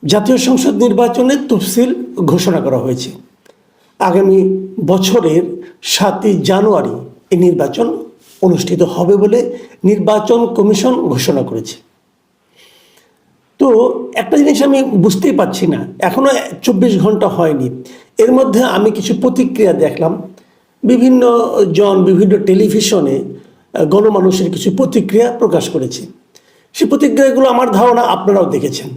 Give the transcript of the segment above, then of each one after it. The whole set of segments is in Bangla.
জাতীয় সংসদ নির্বাচনের তফসিল ঘোষণা করা হয়েছে। আগামী বছরের 7ই জানুয়ারি এই নির্বাচন অনুষ্ঠিত হবে বলে নির্বাচন কমিশন ঘোষণা করেছে। তো একটা জিনিস আমি বুঝতেই পারছি না, এখনো 24 ঘন্টা হয়নি, এর মধ্যে আমি কিছু প্রতিক্রিয়া দেখলাম। বিভিন্ন জন বিভিন্ন টেলিভিশনে গণমানুষের কিছু প্রতিক্রিয়া প্রকাশ করেছে। সেই প্রতিক্রিয়াগুলো আমার ধারণা আপনারাও দেখেছেন।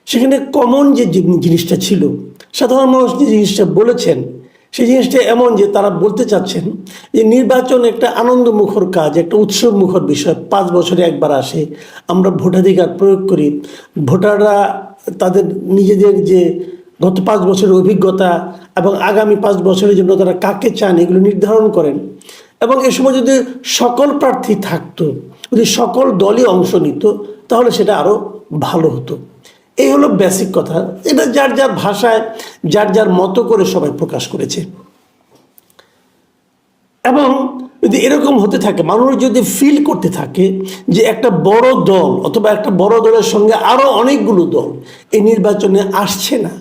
সেখানে কমন যে জিনিসটা ছিল, সাধারণ মানুষ যে জিনিসটা বলেছেন, সেই জিনিসটা এমন যে তারা বলতে চাচ্ছেন যে নির্বাচন একটা আনন্দমুখর কাজ, একটা উৎসবমুখর বিষয়। 5 বছরে একবার আসে, আমরা ভোটাধিকার প্রয়োগ করি। ভোটাররা তাদের নিজেদের যে গত 5 বছরের অভিজ্ঞতা এবং আগামী 5 বছরের জন্য তারা কাকে চান এগুলো নির্ধারণ করেন। এবং এ সময় যদি সকল প্রার্থী থাকতো, যদি সকল দলই অংশ নিত, তাহলে সেটা আরও ভালো হতো। এই হলো বেসিক কথা। এটা যার যার ভাষায় যার যার মতো করে সবাই প্রকাশ করেছে। এবং যদি এরকম হতে থাকে, মানুষ যদি ফিল করতে থাকে যে একটা বড় দল অথবা একটা বড় দলের সঙ্গে আরও অনেকগুলো দল এই নির্বাচনে আসছে না,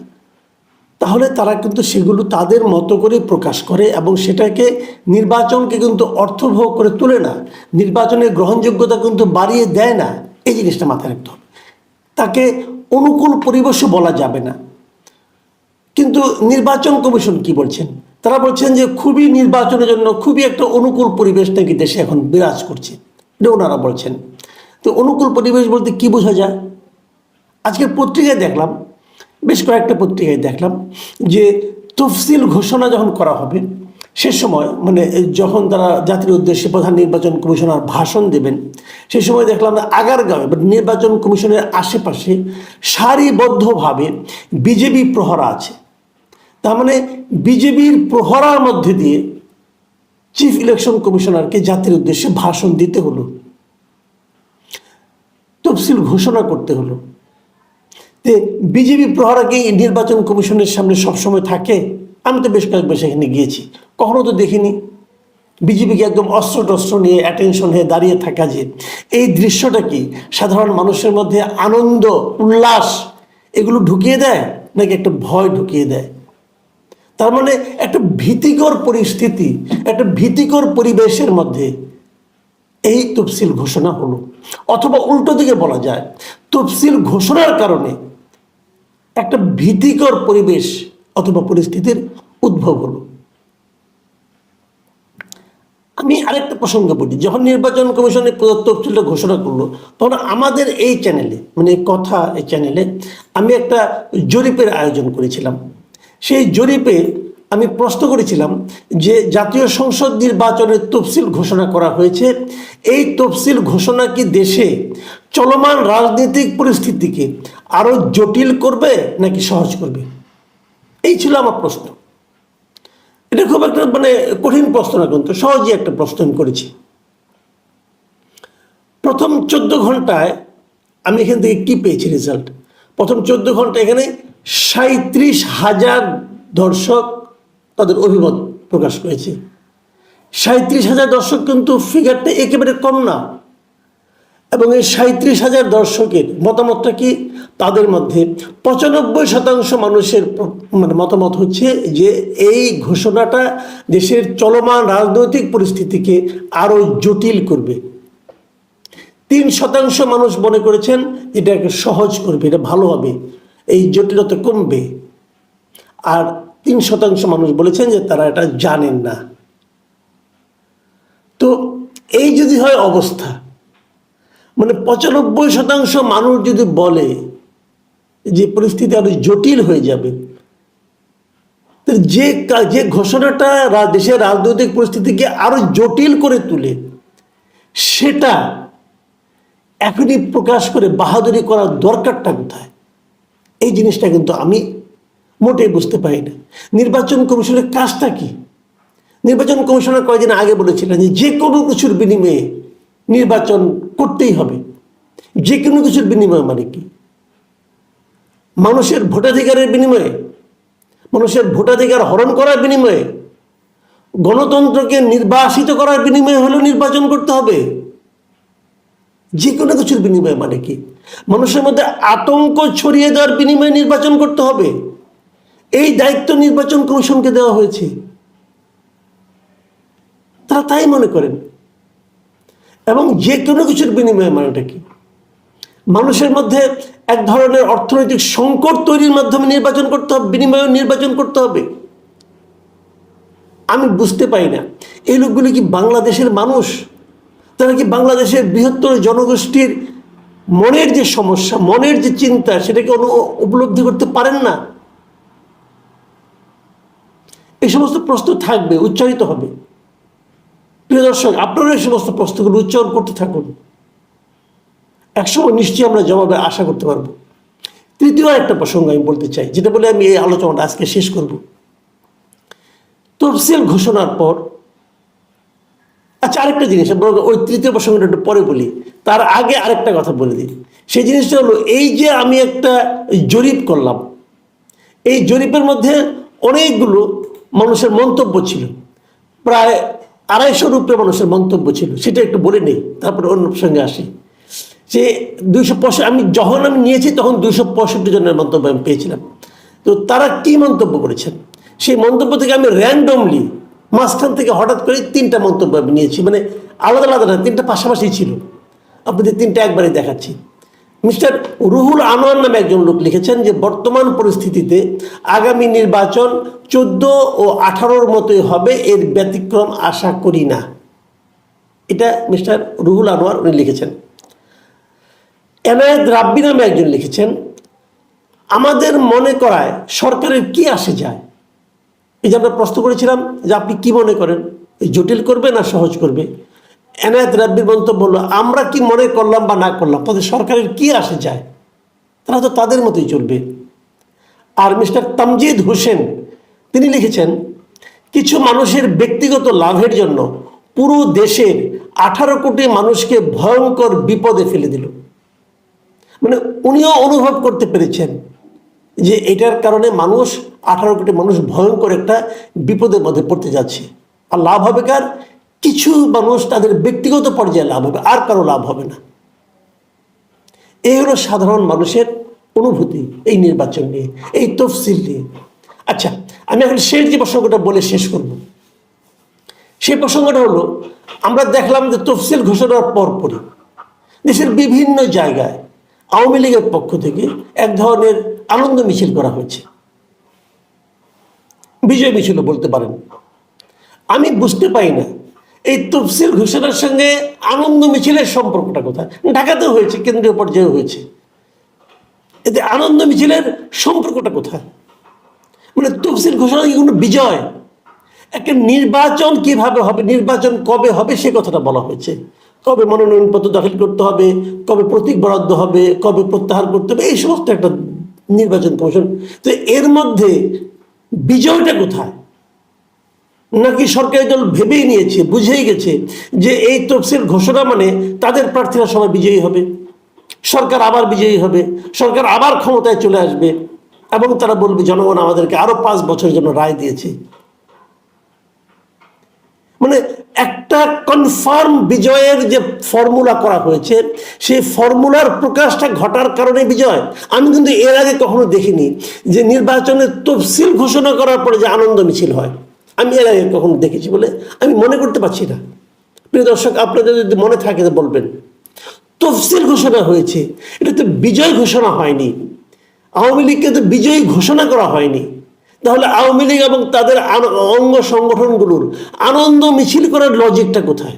তাহলে তারা কিন্তু সেগুলো তাদের মতো করে প্রকাশ করে এবং সেটাকে নির্বাচনকে কিন্তু অর্থবহ করে তোলে না, নির্বাচনের গ্রহণযোগ্যতা কিন্তু বাড়িয়ে দেয় না। এই জিনিসটা মাথায় রাখতে হবে। তাকে অনুকূল পরিবেশও বলা যাবে না। কিন্তু নির্বাচন কমিশন কি বলছেন? তারা বলছেন যে খুবই নির্বাচনের জন্য খুবই একটা অনুকূল পরিবেশ নাকি দেশে এখন বিরাজ করছে, এটা ওনারা বলছেন। তো অনুকূল পরিবেশ বলতে কি বোঝা যায়? আজকের পত্রিকায় দেখলাম, বেশ কয়েকটা পত্রিকায় দেখলাম যে তফসিল ঘোষণা যখন করা হবে সে সময়, মানে যখন তারা জাতির উদ্দেশ্যে প্রধান নির্বাচন কমিশনার ভাষণ দেবেন, সেই সময় দেখলাম আগারগাঁওয়ে নির্বাচন কমিশনের আশেপাশে সারিবদ্ধভাবে বিজেপি প্রহরা আছে। তার মানে বিজেপির প্রহরার মধ্যে দিয়ে চিফ ইলেকশন কমিশনারকে জাতির উদ্দেশ্যে ভাষণ দিতে হলো, তফসিল ঘোষণা করতে হলো। বিজেপি প্রহরা কি নির্বাচন কমিশনের সামনে সবসময় থাকে? আমি তো বেশ কয়েকবার সেখানে গিয়েছি, কখনো তো দেখিনি বিজেপিকে একদম অস্ত্র টস্ত্র নিয়ে অ্যাটেনশন হয়ে দাঁড়িয়ে থাকা। যে এই দৃশ্যটা কি সাধারণ মানুষের মধ্যে আনন্দ উল্লাস এগুলো ঢুকিয়ে দেয় নাকি একটা ভয় ঢুকিয়ে দেয়? তার মানে একটা ভীতিকর পরিস্থিতি, একটা ভীতিকর পরিবেশের মধ্যে এই তফসিল ঘোষণা হলো। অথবা উল্টো দিকে বলা যায়, তফসিল ঘোষণার কারণে একটা ভীতিকর পরিবেশ অথবা পরিস্থিতির উদ্ভব হলো। আমি আরেকটা প্রসঙ্গ বলি, যখন নির্বাচন কমিশনের তফসিলটা ঘোষণা করলো, তখন আমাদের এই চ্যানেলে, মানে কথা এই চ্যানেলে আমি একটা জরিপের আয়োজন করেছিলাম। সেই জরিপে আমি প্রশ্ন করেছিলাম যে জাতীয় সংসদ নির্বাচনের তফসিল ঘোষণা করা হয়েছে, এই তফসিল ঘোষণা কি দেশে চলমান রাজনৈতিক পরিস্থিতিকে আরও জটিল করবে নাকি সহজ করবে? এই ছিল আমার প্রশ্ন। এটা খুব একটা মানে কঠিন প্রশ্ন না, কিন্তু সহজই একটা প্রশ্ন আমি করেছি। প্রথম 14 ঘন্টায় আমি এখান থেকে কি পেয়েছি রেজাল্ট? প্রথম 14 ঘন্টা এখানে 37,000 দর্শক তাদের অভিমত প্রকাশ করেছে। 37,000 দর্শক কিন্তু ফিগারটা একেবারে কম না। এবং এই 37,000 দর্শকের মতামতটা কি? তাদের মধ্যে 95% মানুষের মানে মতামত হচ্ছে যে এই ঘোষণাটা দেশের চলমান রাজনৈতিক পরিস্থিতিকে আরও জটিল করবে। 3% মানুষ মনে করেছেন এটাকে সহজ করবে, এটা ভালো হবে, এই জটিলতা কমবে। আর 3% মানুষ বলেছেন যে তারা এটা জানেন না। তো এই যদি হয় অবস্থা, মানে 95% মানুষ যদি বলে যে পরিস্থিতি আরো জটিল হয়ে যাবে, যে ঘোষণাটা দেশের রাজনৈতিক পরিস্থিতিকে আরো জটিল করে তুলে, সেটা এখনই প্রকাশ করে বাহাদুরি করার দরকারটা কোথায়? এই জিনিসটা কিন্তু আমি মোটেই বুঝতে পারি না। নির্বাচন কমিশনের কাজটা কি? নির্বাচন কমিশনার কয়েকদিন আগে বলেছিলেন যে কোনো কিছুর বিনিময়ে নির্বাচন করতেই হবে। যে কোনো কিছুর বিনিময় মানে কি? মানুষের ভোটাধিকারের বিনিময়ে, মানুষের ভোটাধিকার হরণ করার বিনিময়ে, গণতন্ত্রকে নির্বাসিত করার বিনিময়ে হলেও নির্বাচন করতে হবে। যে কোনো কিছুর বিনিময়ে মানে কি? মানুষের মধ্যে আতঙ্ক ছড়িয়ে দেওয়ার বিনিময়ে নির্বাচন করতে হবে, এই দায়িত্ব নির্বাচন কমিশনকে দেওয়া হয়েছে। তারা তাই মনে করেন। এবং যে কোনো কিছুর বিনিময়ে মানেটা কি? মানুষের মধ্যে এক ধরনের অর্থনৈতিক সংকট তৈরির মাধ্যমে নির্বাচন করতে হবে, বিনিময়ে নির্বাচন করতে হবে। আমি বুঝতে পারি না, এই লোকগুলি কি বাংলাদেশের মানুষ? তারা কি বাংলাদেশের বৃহত্তর জনগোষ্ঠীর মনের যে সমস্যা, মনের যে চিন্তা, সেটাকে উপলব্ধি করতে পারেন না? এই সমস্ত প্রশ্ন থাকবে, উচ্চারিত হবে। প্রিয় দর্শক, আপনারা এই সমস্ত প্রশ্নগুলো উচ্চারণ করতে থাকুন, একসময় নিশ্চয়ই আমরা জবাবে আশা করতে পারবো। তৃতীয় একটা প্রসঙ্গ আমি বলতে চাই, যেটা বলে আমি এই আলোচনাটা আজকে শেষ করব। তফসিল ঘোষণার পর, আচ্ছা আরেকটা জিনিস, ওই তৃতীয় প্রসঙ্গটা একটু পরে বলি, তার আগে আরেকটা কথা বলে দিই। সেই জিনিসটা হলো, এই যে আমি একটা জরিপ করলাম, এই জরিপের মধ্যে অনেকগুলো মানুষের মন্তব্য ছিল, প্রায় 250 উপরে মানুষের মন্তব্য ছিল। সেটা একটু বলে নেই, তারপরে অন্য প্রসঙ্গে আসি। যে 265, আমি যখন নিয়েছি তখন 265 জনের মন্তব্য আমি পেয়েছিলাম। তো তারা কি মন্তব্য করেছেন, সেই মন্তব্য থেকে আমি র্যান্ডমলি মাঝখান থেকে হঠাৎ করে 3টা মন্তব্য আমি নিয়েছি, মানে আলাদা আলাদা না, 3টা পাশাপাশি ছিল। আপনাদের 3টা একবারে দেখাচ্ছি। মিস্টার রুহুল আনোয়ার নামে একজন লোক লিখেছেন যে বর্তমান পরিস্থিতিতে আগামী নির্বাচন 14 ও 18-র মতোই হবে, এর ব্যতিক্রম আশা করি না। এটা মিস্টার রুহুল আনোয়ার উনি লিখেছেন। এনায়েত রাব্বি নামে একজন লিখেছেন, আমাদের মনে করায় সরকারের কি আসে যায়। এই যে আমরা প্রশ্ন করেছিলাম যে আপনি কি মনে করেন, জটিল করবে না সহজ করবে? এনায়েত রাব্বির মন্তব্য হলো, আমরা কি মনে করলাম বা না করলাম, তাদের সরকারের কি আসে যায়, তারা তো তাদের মতোই চলবে। আর মিস্টার তামজিদ হোসেন তিনি লিখেছেন, কিছু মানুষের ব্যক্তিগত লাভের জন্য পুরো দেশের 18 কোটি মানুষকে ভয়ঙ্কর বিপদে ফেলে দিল। মানে উনিও অনুভব করতে পেরেছেন যে এটার কারণে 18 কোটি মানুষ ভয়ঙ্কর একটা বিপদের মধ্যে পড়তে যাচ্ছে। আর লাভ হবে কার? কিছু মানুষ তাদের ব্যক্তিগত পর্যায়ে লাভ হবে, আর কারো লাভ হবে না। এই হলো সাধারণ মানুষের অনুভূতি এই নির্বাচন নিয়ে, এই তফসিল নিয়ে। আচ্ছা, আমি এখন শেষ যে প্রসঙ্গটা বলে শেষ করব, সেই প্রসঙ্গটা হলো, আমরা দেখলাম যে তফসিল ঘোষণার পরপরই দেশের বিভিন্ন জায়গায় আওয়ামী লীগের পক্ষ থেকে এক ধরনের আনন্দ মিছিল করা হয়েছে, বিজয় মিছিলও বলতে পারেন। আমি বুঝতে পাই না এই তফসিল ঘোষণার সঙ্গে আনন্দ মিছিলের সম্পর্কটা কোথায়? ঢাকাতেও হয়েছে, কেন্দ্রীয় পর্যায়ে হয়েছে, এতে আনন্দ মিছিলের সম্পর্কটা কোথায়? মানে তফসিল ঘোষণা কি কোনো বিজয়? একটা নির্বাচন কিভাবে হবে, নির্বাচন কবে হবে, সে কথাটা বলা হয়েছে। কবে মনোনয়নপত্র দাখিল করতে হবে, কবে প্রতীক বরাদ্দ হবে, কবে প্রত্যাহার করতে হবে, এই সমস্ত একটা নির্বাচন কমিশন। তো এর মধ্যে বিজয়টা কোথায়? নাকি সরকারি দল ভেবেই নিয়েছে, বুঝেই গেছে যে এই তফসিল ঘোষণা মানে তাদের প্রার্থীরা সবাই বিজয়ী হবে, সরকার আবার বিজয়ী হবে, সরকার আবার ক্ষমতায় চলে আসবে, এবং তারা বলবে জনগণ আমাদেরকে আরো 5 বছরের জন্য রায় দিয়েছে। মানে একটা কনফার্ম বিজয়ের যে ফর্মুলা করা হয়েছে, সেই ফর্মুলার প্রকাশটা ঘটার কারণে বিজয়। আমি কিন্তু এর আগে কখনো দেখিনি যে নির্বাচনের তফসিল ঘোষণা করার পরে যে আনন্দ মিছিল হয়, আমি এর আগে কখনো দেখেছি বলে আমি মনে করতে পারছি না। প্রিয় দর্শক, আপনাদের যদি মনে থাকে বলবেন। তফসিল ঘোষণা হয়েছে, এটা তো বিজয় ঘোষণা হয়নি। আওয়ামী লীগকে তো বিজয়ী ঘোষণা করা হয়নি। তাহলে আওয়ামী লীগ এবং তাদের অঙ্গ সংগঠনগুলোর আনন্দ মিছিল করার লজিকটা কোথায়?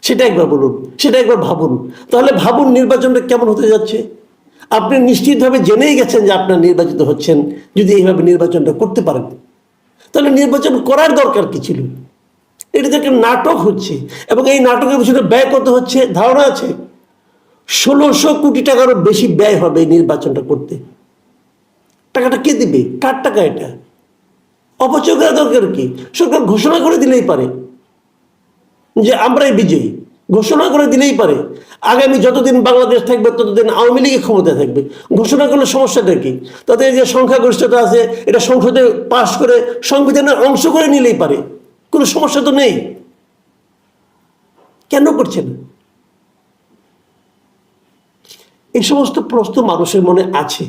সেটা একবার বলুন, সেটা একবার ভাবুন। তাহলে ভাবুন নির্বাচনটা কেমন হতে যাচ্ছে। আপনি নিশ্চিতভাবে জেনেই গেছেন যে আপনার নির্বাচিত হচ্ছেন যদি এইভাবে নির্বাচনটা করতে পারেন। তাহলে নির্বাচন করার দরকার কি ছিল? এটা তো একটা নাটক হচ্ছে, এবং এই নাটকের পিছনে ব্যয় কত হচ্ছে ধারণা আছে? 1600 কোটি টাকারও বেশি ব্যয় হবে এই নির্বাচনটা করতে। টাকাটা কে দিবে? কার টাকা এটা? অপচয় করা দরকার কি? সরকার ঘোষণা করে দিলেই পারে যে আমরাই বিজয়ী, ঘোষণা করে দিলেই পারে আগামী যতদিন বাংলাদেশ থাকবে ততদিন আওয়ামী লীগের ক্ষমতায় থাকবে। ঘোষণা করলে সমস্যাটা কি? তাদের যে সংখ্যাগরিষ্ঠতা আছে এটা সংসদে পাশ করে সংবিধানের অংশ করে নিলেই পারে, কোনো সমস্যা তো নেই। কেন করছে না? এই সমস্ত প্রশ্ন মানুষের মনে আছে।